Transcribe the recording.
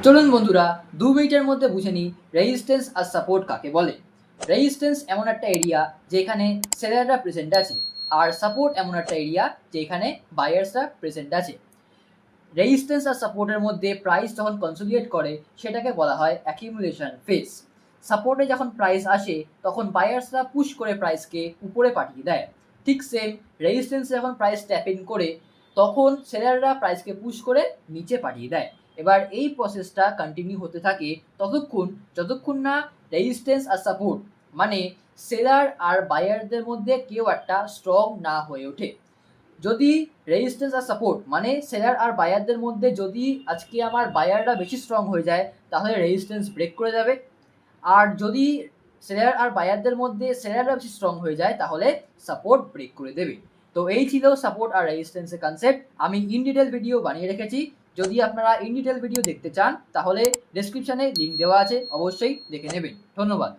চলুন বন্ধুরা 2 মিনিটের মধ্যে বুঝে নিই রেজিস্ট্যান্স আর সাপোর্ট কাকে বলে। রেজিস্ট্যান্স এমন একটা এরিয়া যেখানে সেলাররা প্রেজেন্ট আছে, আর সাপোর্ট এমন একটা এরিয়া যেখানে বায়ার্সরা প্রেজেন্ট আছে। রেজিস্ট্যান্স আর সাপোর্টের মধ্যে প্রাইস যখন কনসোলিডেট করে সেটাকে বলা হয় অ্যাকিউমুলেশন ফেজ। সাপোর্টে যখন প্রাইস আসে তখন বায়ার্সরা পুশ করে প্রাইসকে উপরে পাঠিয়ে দেয়। ঠিক সেম রেজিস্ট্যান্সে যখন প্রাইস ট্যাপ ইন করে তখন সেলাররা প্রাইসকে পুশ করে নিচে পাঠিয়ে দেয়। এবার এই প্রসেসটা কন্টিনিউ হতে থাকে যতক্ষণ না রেজিস্ট্যান্স আর সাপোর্ট মানে সেলার আর বায়ারদের মধ্যে কেউ একটা স্ট্রং না হয়ে ওঠে। যদি রেজিস্ট্যান্স আর সাপোর্ট মানে সেলার আর বায়ারদের মধ্যে যদি আজকে আমার বায়াররা বেশি স্ট্রং হয়ে যায় তাহলে রেজিস্ট্যান্স ব্রেক করে যাবে, আর যদি সেলার আর বায়ারদের মধ্যে সেলাররা বেশি স্ট্রং হয়ে যায় তাহলে সাপোর্ট ব্রেক করে দেবে। তো এই ছিল সাপোর্ট আর রেজিস্ট্যান্সের কনসেপ্ট। আমি ইন ডিটেল ভিডিও বানিয়ে রেখেছি, যদি আপনারা ইন ডিটেল ভিডিও দেখতে চান তাহলে ডেসক্রিপশানে লিঙ্ক দেওয়া আছে, অবশ্যই দেখে নেবেন। ধন্যবাদ।